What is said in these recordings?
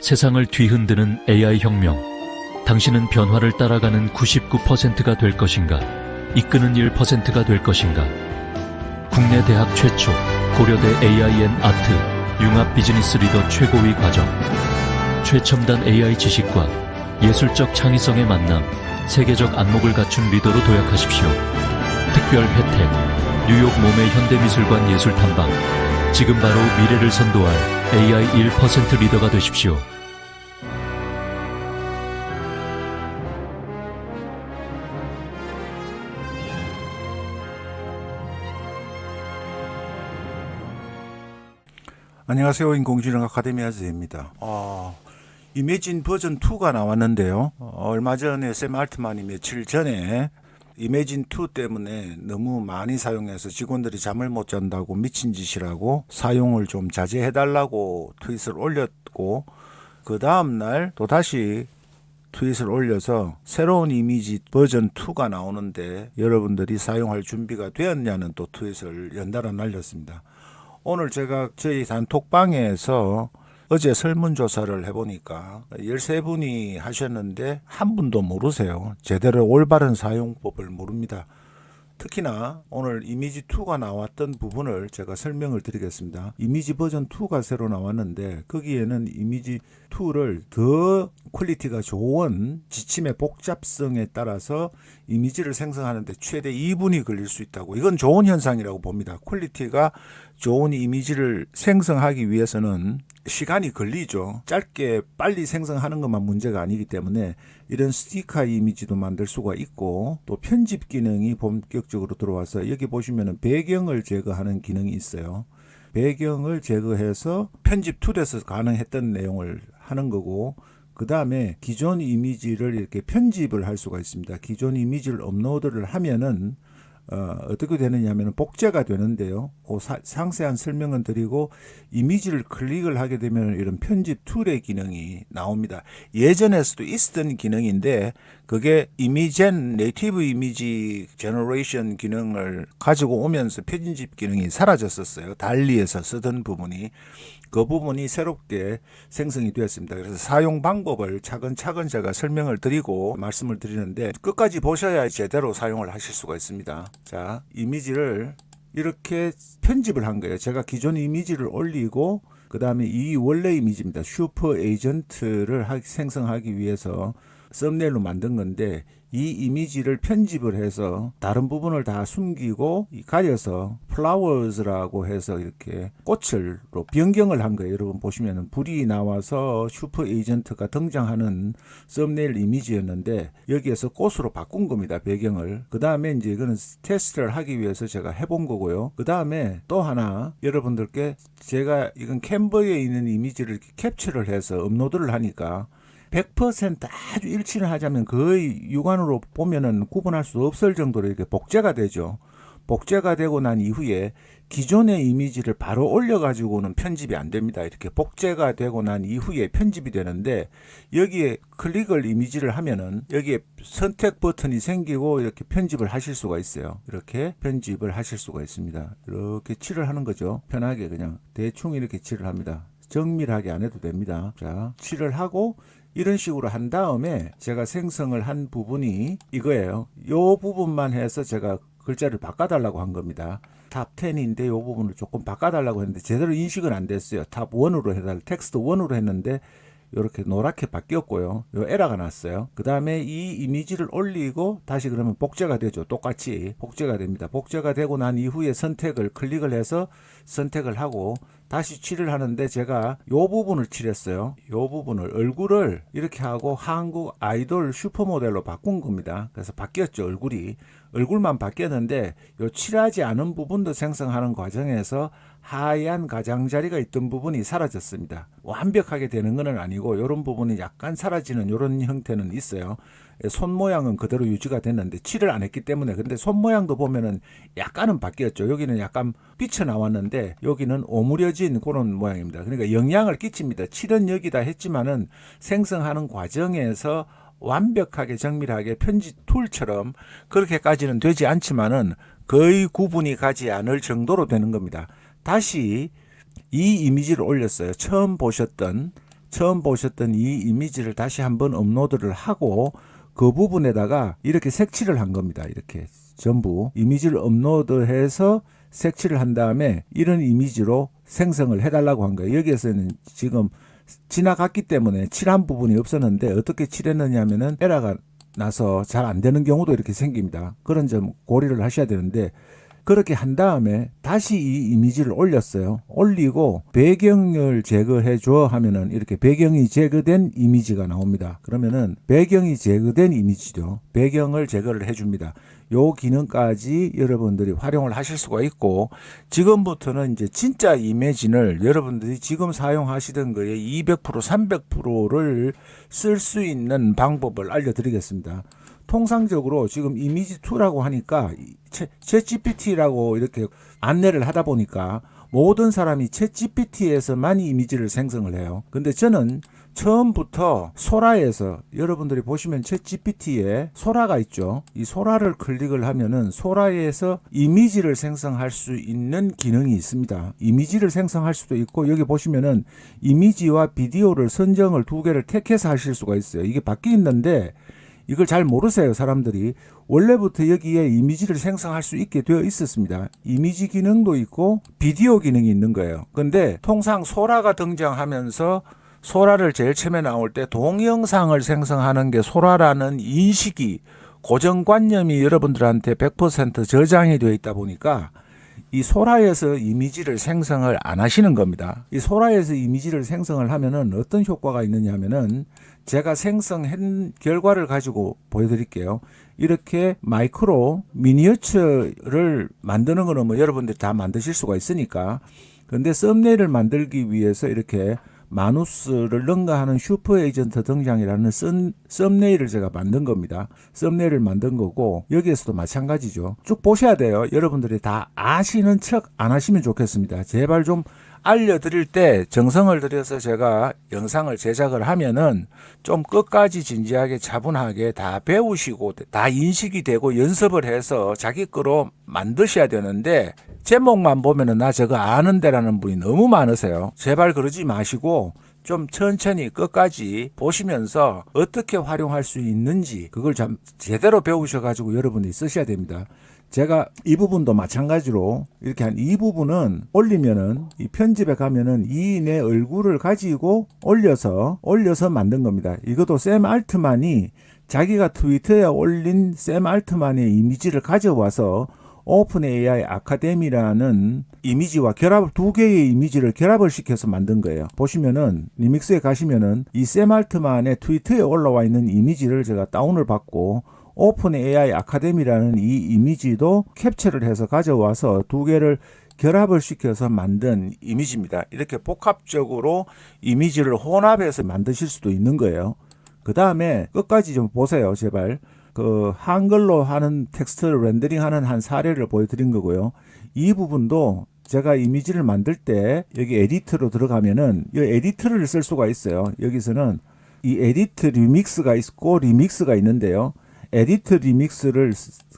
세상을 뒤흔드는 AI 혁명. 당신은 변화를 따라가는 99%가 될 것인가? 이끄는 1%가 될 것인가? 국내 대학 최초 고려대 AI&아트 융합 비즈니스 리더 최고위 과정. 최첨단 AI 지식과 예술적 창의성의 만남, 세계적 안목을 갖춘 리더로 도약하십시오. 특별 혜택, 뉴욕 몸의 현대미술관 예술 탐방. 지금 바로 미래를 선도할 AI 1% 리더가 되십시오. 안녕하세요. 인공지능 아카데미 아즈입니다. 이미진 버전 2가 나왔는데요. 얼마 전에 샘 알트만이 며칠 전에 이미진 2 때문에 너무 많이 사용해서 직원들이 잠을 못 잔다고 미친 짓이라고 사용을 좀 자제해달라고 트윗을 올렸고, 그 다음날 또다시 트윗을 올려서 새로운 이미지 버전 2가 나오는데 여러분들이 사용할 준비가 되었냐는 또 트윗을 연달아 날렸습니다. 오늘 제가 저희 단톡방에서 어제 설문조사를 해보니까 13분이 하셨는데 한 분도 모르세요. 제대로 올바른 사용법을 모릅니다. 특히나 오늘 이미지 2가 나왔던 부분을 제가 설명을 드리겠습니다. 이미지 버전 2가 새로 나왔는데 거기에는 이미지 2를 더 퀄리티가 좋은 지침의 복잡성에 따라서 이미지를 생성하는데 최대 2분이 걸릴 수 있다고. 이건 좋은 현상이라고 봅니다. 퀄리티가 좋은 이미지를 생성하기 위해서는 시간이 걸리죠. 짧게 빨리 생성하는 것만 문제가 아니기 때문에 이런 스티커 이미지도 만들 수가 있고, 또 편집 기능이 본격적으로 들어와서 여기 보시면은 배경을 제거하는 기능이 있어요. 배경을 제거해서 편집 툴에서 가능했던 내용을 하는 거고, 그 다음에 기존 이미지를 이렇게 편집을 할 수가 있습니다. 기존 이미지를 업로드를 하면은 어떻게 되느냐 하면 복제가 되는데요. 그 상세한 설명은 드리고, 이미지를 클릭을 하게 되면 이런 편집 툴의 기능이 나옵니다. 예전에서도 있었던 기능인데 그게 이미젠 네이티브 이미지 제너레이션 기능을 가지고 오면서 편집 기능이 사라졌었어요. 달리에서 쓰던 부분이. 그 부분이 새롭게 생성이 되었습니다. 그래서 사용 방법을 차근차근 제가 설명을 드리고 말씀을 드리는데 끝까지 보셔야 제대로 사용을 하실 수가 있습니다. 자, 이미지를 이렇게 편집을 한 거예요. 제가 기존 이미지를 올리고, 그 다음에 이 원래 이미지입니다. 슈퍼 에이전트를 생성하기 위해서 썸네일로 만든 건데, 이 이미지를 편집을 해서 다른 부분을 다 숨기고 가려서 플라워즈라고 해서 이렇게 꽃을로 변경을 한 거예요. 여러분 보시면은 불이 나와서 슈퍼 에이전트가 등장하는 썸네일 이미지였는데 여기에서 꽃으로 바꾼 겁니다. 배경을. 그 다음에 이제 이거는 테스트를 하기 위해서 제가 해본 거고요. 그 다음에 또 하나 여러분들께 제가 이건 캔버에 있는 이미지를 캡처를 해서 업로드를 하니까 100% 아주 일치를 하자면 거의 육안으로 보면은 구분할 수 없을 정도로 이렇게 복제가 되죠. 복제가 되고 난 이후에 기존의 이미지를 바로 올려가지고는 편집이 안 됩니다. 이렇게 복제가 되고 난 이후에 편집이 되는데, 여기에 클릭을 이미지를 하면은 여기에 선택 버튼이 생기고 이렇게 편집을 하실 수가 있어요. 이렇게 편집을 하실 수가 있습니다. 이렇게 칠을 하는 거죠. 편하게 그냥 대충 이렇게 칠을 합니다. 정밀하게 안 해도 됩니다. 자, 칠을 하고 이런 식으로 한 다음에 제가 생성을 한 부분이 이거예요. 이 부분만 해서 제가 글자를 바꿔달라고 한 겁니다. 탑 10인데 이 부분을 조금 바꿔달라고 했는데 제대로 인식은 안 됐어요. 탑 1으로 해달라, 텍스트 1으로 했는데 이렇게 노랗게 바뀌었고요. 요 에러가 났어요. 그 다음에 이 이미지를 올리고 다시 그러면 복제가 되죠. 똑같이 복제가 됩니다. 복제가 되고 난 이후에 선택을 클릭을 해서 선택을 하고 다시 칠을 하는데 제가 요 부분을 칠했어요. 요 부분을, 얼굴을 이렇게 하고 한국 아이돌 슈퍼모델로 바꾼 겁니다. 그래서 바뀌었죠. 얼굴만 바뀌었는데 요 칠하지 않은 부분도 생성하는 과정에서 하얀 가장자리가 있던 부분이 사라졌습니다. 완벽하게 되는 건 아니고 이런 부분이 약간 사라지는 이런 형태는 있어요. 손 모양은 그대로 유지가 됐는데 칠을 안 했기 때문에. 근데 손 모양도 보면은 약간은 바뀌었죠. 여기는 약간 삐쳐 나왔는데 여기는 오므려진 그런 모양입니다. 그러니까 영향을 끼칩니다. 칠은 여기다 했지만은 생성하는 과정에서 완벽하게 정밀하게 편집 툴처럼 그렇게까지는 되지 않지만은 거의 구분이 가지 않을 정도로 되는 겁니다. 다시 이 이미지를 올렸어요. 처음 보셨던 처음 보셨던 이 이미지를 다시 한번 업로드를 하고 그 부분에다가 이렇게 색칠을 한 겁니다. 이렇게 전부 이미지를 업로드해서 색칠을 한 다음에 이런 이미지로 생성을 해달라고 한 거예요. 여기에서는 지금 지나갔기 때문에 칠한 부분이 없었는데 어떻게 칠했느냐 하면은 에러가 나서 잘 안 되는 경우도 이렇게 생깁니다. 그런 점 고려를 하셔야 되는데 그렇게 한 다음에 다시 이 이미지를 올렸어요. 올리고 배경을 제거해 줘 하면은 이렇게 배경이 제거된 이미지가 나옵니다. 그러면은 배경이 제거된 이미지죠. 배경을 제거를 해줍니다. 요 기능까지 여러분들이 활용을 하실 수가 있고 지금부터는 이제 진짜 이미진을 여러분들이 지금 사용하시던 거에 200% 300%를 쓸 수 있는 방법을 알려드리겠습니다. 통상적으로 지금 이미지2라고 하니까 챗GPT라고 이렇게 안내를 하다 보니까 모든 사람이 챗GPT에서만 이미지를 생성을 해요. 근데 저는 처음부터 소라에서 여러분들이 보시면 챗GPT에 소라가 있죠. 이 소라를 클릭을 하면은 소라에서 이미지를 생성할 수 있는 기능이 있습니다. 이미지를 생성할 수도 있고 여기 보시면은 이미지와 비디오를 선정을 두 개를 택해서 하실 수가 있어요. 이게 바뀌어 있는데 이걸 잘 모르세요, 사람들이. 원래부터 여기에 이미지를 생성할 수 있게 되어 있었습니다. 이미지 기능도 있고 비디오 기능이 있는 거예요. 근데 통상 소라가 등장하면서 소라를 제일 처음에 나올 때 동영상을 생성하는 게 소라라는 인식이 고정관념이 여러분들한테 100% 저장이 되어 있다 보니까 이 소라에서 이미지를 생성을 안 하시는 겁니다. 이 소라에서 이미지를 생성을 하면은 어떤 효과가 있느냐 하면은 제가 생성한 결과를 가지고 보여드릴게요. 이렇게 마이크로 미니어처를 만드는 거는 뭐 여러분들이 다 만드실 수가 있으니까. 근데 썸네일을 만들기 위해서 이렇게 마누스를 능가하는 슈퍼 에이전트 등장이라는 썸네일을 제가 만든 겁니다. 썸네일을 만든 거고 여기에서도 마찬가지죠. 쭉 보셔야 돼요. 여러분들이 다 아시는 척 안 하시면 좋겠습니다. 제발 좀 알려드릴 때 정성을 들여서 제가 영상을 제작을 하면은 좀 끝까지 진지하게 차분하게 다 배우시고 다 인식이 되고 연습을 해서 자기 거로 만드셔야 되는데 제목만 보면은 나 저거 아는데라는 분이 너무 많으세요. 제발 그러지 마시고 좀 천천히 끝까지 보시면서 어떻게 활용할 수 있는지 그걸 좀 제대로 배우셔가지고 여러분이 쓰셔야 됩니다. 제가 이 부분도 마찬가지로 이렇게 한 이 부분은 올리면은 이 편집에 가면은 이 내 얼굴을 가지고 올려서 만든 겁니다. 이것도 샘 알트만이 자기가 트위터에 올린 샘 알트만의 이미지를 가져와서 오픈 AI 아카데미라는 이미지와 두 개의 이미지를 결합을 시켜서 만든 거예요. 보시면은 리믹스에 가시면은 이 샘 알트만의 트위터에 올라와 있는 이미지를 제가 다운을 받고 오픈 AI 아카데미라는 이 이미지도 캡처를 해서 가져와서 두 개를 결합을 시켜서 만든 이미지입니다. 이렇게 복합적으로 이미지를 혼합해서 만드실 수도 있는 거예요. 그 다음에 끝까지 좀 보세요, 제발. 그 한글로 하는 텍스트를 렌더링하는 한 사례를 보여드린 거고요. 이 부분도 제가 이미지를 만들 때 여기 에디트로 들어가면은 이 에디트를 쓸 수가 있어요. 여기서는 이 에디트 리믹스가 있고 리믹스가 있는데요. 에디트 리믹스를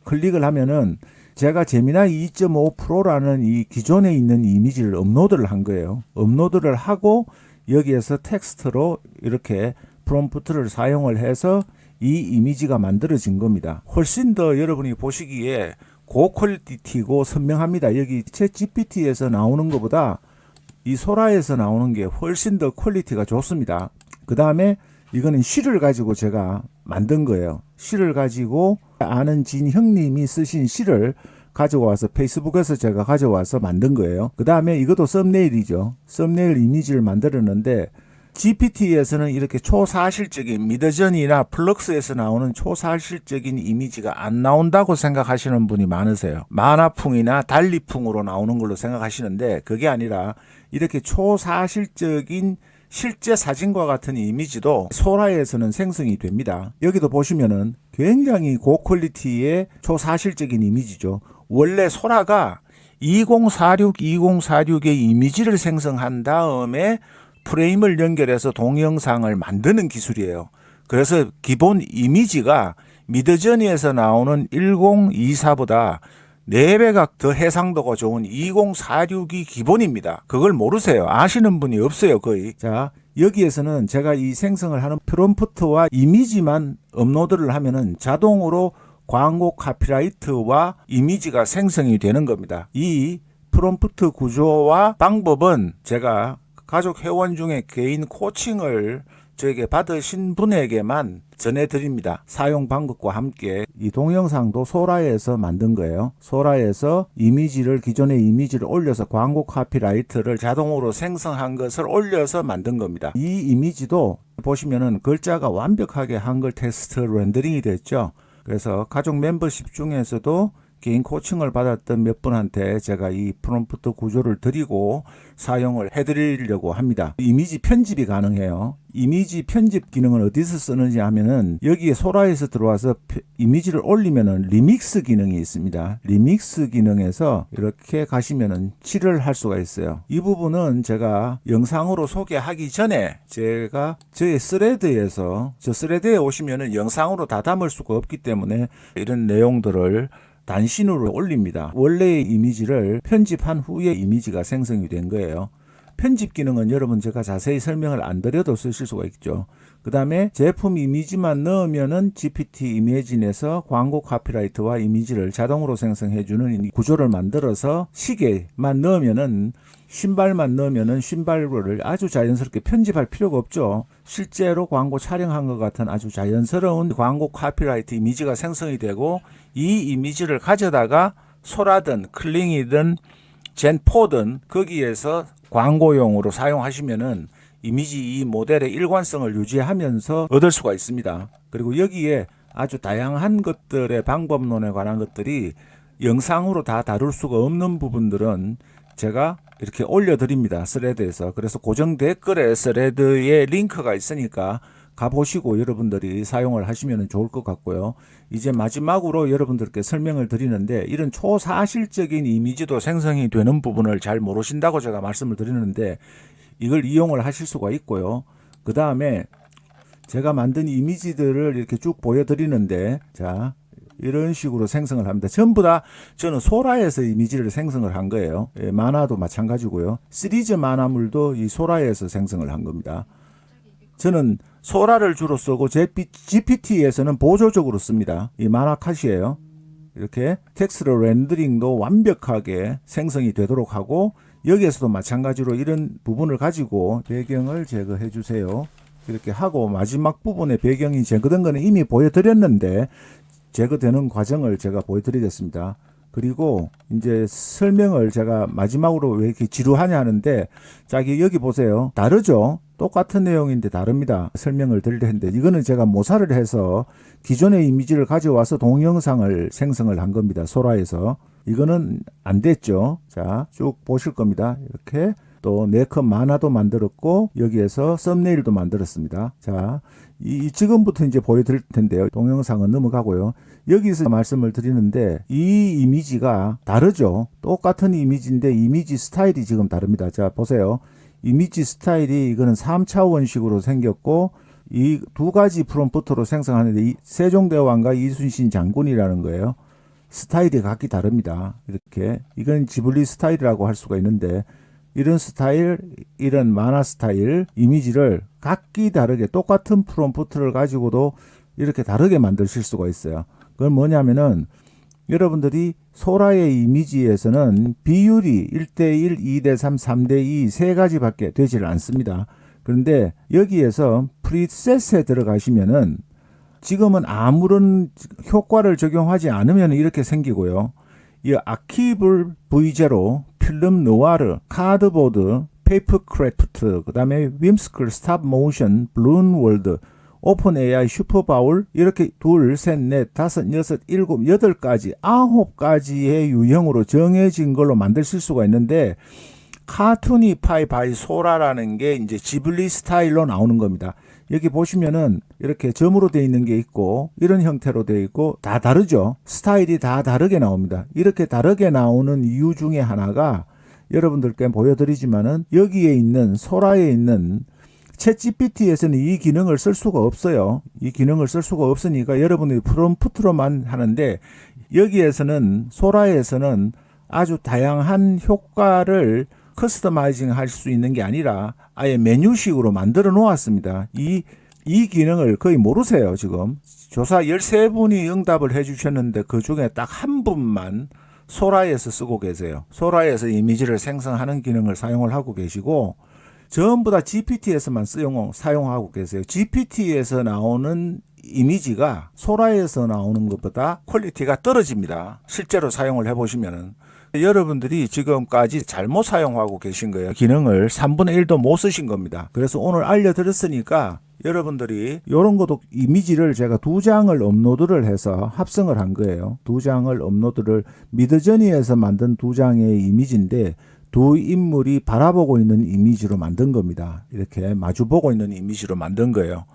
클릭을 하면은 제가 제미나이 2.5 프로라는 이 기존에 있는 이미지를 업로드를 한 거예요. 업로드를 하고 여기에서 텍스트로 이렇게 프롬프트를 사용을 해서 이 이미지가 만들어진 겁니다. 훨씬 더 여러분이 보시기에 고퀄리티고 선명합니다. 여기 챗 GPT에서 나오는 것보다 이 소라에서 나오는 게 훨씬 더 퀄리티가 좋습니다. 그 다음에 이거는 시를 가지고 제가 만든 거예요. 시를 가지고 아는 진 형님이 쓰신 시를 가져와서 페이스북에서 제가 가져와서 만든 거예요. 그 다음에 이것도 썸네일이죠. 썸네일 이미지를 만들었는데 GPT에서는 이렇게 초사실적인 미드전이나 플럭스에서 나오는 초사실적인 이미지가 안 나온다고 생각하시는 분이 많으세요. 만화풍이나 달리풍으로 나오는 걸로 생각하시는데 그게 아니라 이렇게 초사실적인 실제 사진과 같은 이미지도 소라에서는 생성이 됩니다. 여기도 보시면은 굉장히 고퀄리티의 초사실적인 이미지죠. 원래 소라가 2046의 이미지를 생성한 다음에 프레임을 연결해서 동영상을 만드는 기술이에요. 그래서 기본 이미지가 미드저니에서 나오는 1024보다 4배가 더 해상도가 좋은 2046이 기본입니다. 그걸 모르세요. 아시는 분이 없어요, 거의. 자, 여기에서는 제가 이 생성을 하는 프롬프트와 이미지만 업로드를 하면은 자동으로 광고 카피라이트와 이미지가 생성이 되는 겁니다. 이 프롬프트 구조와 방법은 제가 가족 회원 중에 개인 코칭을 저에게 받으신 분에게만 전해드립니다. 사용 방법과 함께 이 동영상도 소라에서 만든 거예요. 소라에서 기존의 이미지를 올려서 광고 카피라이트를 자동으로 생성한 것을 올려서 만든 겁니다. 이 이미지도 보시면은 글자가 완벽하게 한글 텍스트 렌더링이 됐죠. 그래서 가족 멤버십 중에서도 개인 코칭을 받았던 몇 분한테 제가 이 프롬프트 구조를 드리고 사용을 해드리려고 합니다. 이미지 편집이 가능해요. 이미지 편집 기능은 어디서 쓰는지 하면은 여기에 소라에서 들어와서 이미지를 올리면은 리믹스 기능이 있습니다. 리믹스 기능에서 이렇게 가시면은 칠을 할 수가 있어요. 이 부분은 제가 영상으로 소개하기 전에 제가 저의 스레드에서 저 스레드에 오시면은 영상으로 다 담을 수가 없기 때문에 이런 내용들을 단신으로 올립니다. 원래의 이미지를 편집한 후에 이미지가 생성이 된 거예요. 편집 기능은 여러분 제가 자세히 설명을 안 드려도 쓰실 수가 있죠. 그 다음에 제품 이미지만 넣으면은 GPT 이미진에서 광고 카피라이트와 이미지를 자동으로 생성해주는 이 구조를 만들어서 시계만 넣으면은 신발만 넣으면은 신발을 아주 자연스럽게 편집할 필요가 없죠. 실제로 광고 촬영한 것 같은 아주 자연스러운 광고 카피라이트 이미지가 생성이 되고 이 이미지를 가져다가 소라든 클링이든 젠4든 거기에서 광고용으로 사용하시면은 이미지 이 모델의 일관성을 유지하면서 얻을 수가 있습니다. 그리고 여기에 아주 다양한 것들의 방법론에 관한 것들이 영상으로 다 다룰 수가 없는 부분들은 제가 이렇게 올려드립니다. 스레드에서. 그래서 고정 댓글에 스레드에 링크가 있으니까 가보시고 여러분들이 사용을 하시면 좋을 것 같고요. 이제 마지막으로 여러분들께 설명을 드리는데 이런 초사실적인 이미지도 생성이 되는 부분을 잘 모르신다고 제가 말씀을 드리는데 이걸 이용을 하실 수가 있고요. 그 다음에 제가 만든 이미지들을 이렇게 쭉 보여드리는데 자 이런 식으로 생성을 합니다. 전부 다 저는 소라에서 이미지를 생성을 한 거예요. 예, 만화도 마찬가지고요. 시리즈 만화물도 이 소라에서 생성을 한 겁니다. 저는 소라를 주로 쓰고 GPT에서는 보조적으로 씁니다. 이 만화컷이에요. 이렇게 텍스트 렌더링도 완벽하게 생성이 되도록 하고 여기에서도 마찬가지로 이런 부분을 가지고 배경을 제거해 주세요. 이렇게 하고 마지막 부분에 배경이 제거된 거는 이미 보여드렸는데 제거되는 과정을 제가 보여드리겠습니다. 그리고 이제 설명을 제가 마지막으로 왜 이렇게 지루하냐 하는데 자 여기 보세요. 다르죠? 똑같은 내용인데 다릅니다. 설명을 드릴 텐데 이거는 제가 모사를 해서 기존의 이미지를 가져와서 동영상을 생성을 한 겁니다. 소라에서. 이거는 안 됐죠. 자, 쭉 보실 겁니다. 이렇게 또 네컷 만화도 만들었고 여기에서 썸네일도 만들었습니다. 자, 지금부터 이제 보여드릴 텐데요. 동영상은 넘어가고요. 여기서 말씀을 드리는데 이 이미지가 다르죠. 똑같은 이미지인데 이미지 스타일이 지금 다릅니다. 자, 보세요. 이미지 스타일이 이거는 3차원식으로 생겼고 이 두 가지 프롬프트로 생성하는데 세종대왕과 이순신 장군이라는 거예요. 스타일이 각기 다릅니다. 이렇게 이건 지블리 스타일이라고 할 수가 있는데 이런 스타일, 이런 만화 스타일, 이미지를 각기 다르게 똑같은 프롬프트를 가지고도 이렇게 다르게 만드실 수가 있어요. 그건 뭐냐면은 여러분들이 소라의 이미지에서는 비율이 1대1, 2대3, 3대2 세 가지밖에 되질 않습니다. 그런데 여기에서 프리셋에 들어가시면은 지금은 아무런 효과를 적용하지 않으면 이렇게 생기고요. 이 아키블 V0, 필름 노아르, 카드보드, 페이퍼 크래프트, 그 다음에 윰스클, 스탑 모션, 블룬 월드, 오픈 AI, 슈퍼바울 이렇게 둘, 셋, 넷, 다섯, 여섯, 일곱, 여덟 가지, 9가지의 유형으로 정해진 걸로 만드실 수가 있는데 카투니파이 바이 소라라는 게 이제 지블리 스타일로 나오는 겁니다. 여기 보시면은 이렇게 점으로 되어 있는 게 있고 이런 형태로 되어 있고 다 다르죠. 스타일이 다 다르게 나옵니다. 이렇게 다르게 나오는 이유 중에 하나가 여러분들께 보여드리지만은 여기에 있는 소라에 있는 챗GPT에서는 이 기능을 쓸 수가 없어요. 이 기능을 쓸 수가 없으니까 여러분들이 프롬프트로만 하는데 여기에서는 소라에서는 아주 다양한 효과를 커스터마이징 할 수 있는 게 아니라 아예 메뉴식으로 만들어 놓았습니다. 이 기능을 거의 모르세요, 지금. 조사 13분이 응답을 해주셨는데 그 중에 딱 한 분만 소라에서 쓰고 계세요. 소라에서 이미지를 생성하는 기능을 사용을 하고 계시고, 전부 다 GPT에서만 사용하고 계세요. GPT에서 나오는 이미지가 소라에서 나오는 것보다 퀄리티가 떨어집니다. 실제로 사용을 해보시면은. 여러분들이 지금까지 잘못 사용하고 계신 거예요. 기능을 3분의 1도 못 쓰신 겁니다. 그래서 오늘 알려드렸으니까 여러분들이 이런 것도 이미지를 제가 2장을 업로드를 해서 합성을 한 거예요. 2장을 업로드를 미드저니에서 만든 2장의 이미지인데 두 인물이 바라보고 있는 이미지로 만든 겁니다. 이렇게 마주보고 있는 이미지로 만든 거예요.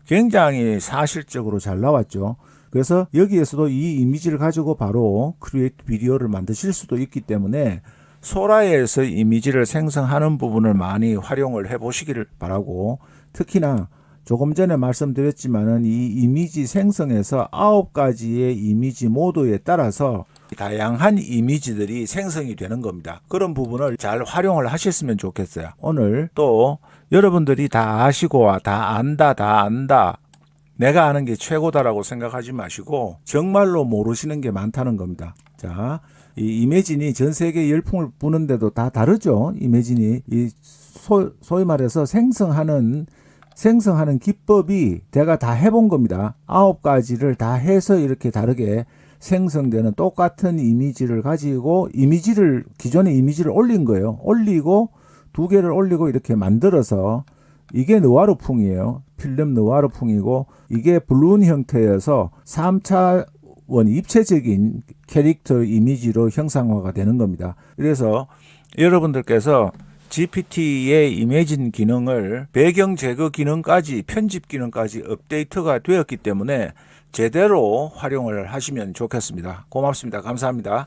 굉장히 사실적으로 잘 나왔죠. 그래서 여기에서도 이 이미지를 가지고 바로 크리에이트 비디오를 만드실 수도 있기 때문에 소라에서 이미지를 생성하는 부분을 많이 활용을 해보시기를 바라고, 특히나 조금 전에 말씀드렸지만은 이 이미지 생성에서 9가지의 이미지 모드에 따라서 다양한 이미지들이 생성이 되는 겁니다. 그런 부분을 잘 활용을 하셨으면 좋겠어요. 오늘 또 여러분들이 다 아시고 다 안다 내가 아는 게 최고다라고 생각하지 마시고 정말로 모르시는 게 많다는 겁니다. 자, 이 이매진이 전 세계 열풍을 부는데도 다 다르죠. 이매진이 이 소위 말해서 생성하는 기법이 제가 다 해본 겁니다. 9가지를 다 해서 이렇게 다르게 생성되는 똑같은 이미지를 가지고 기존의 이미지를 올린 거예요. 올리고 2개를 올리고 이렇게 만들어서, 이게 느와르풍이에요. 필름 느와르풍이고, 이게 블룬 형태여서 3차원 입체적인 캐릭터 이미지로 형상화가 되는 겁니다. 그래서 여러분들께서 GPT의 이미진 기능을 배경 제거 기능까지, 편집 기능까지 업데이트가 되었기 때문에 제대로 활용을 하시면 좋겠습니다. 고맙습니다. 감사합니다.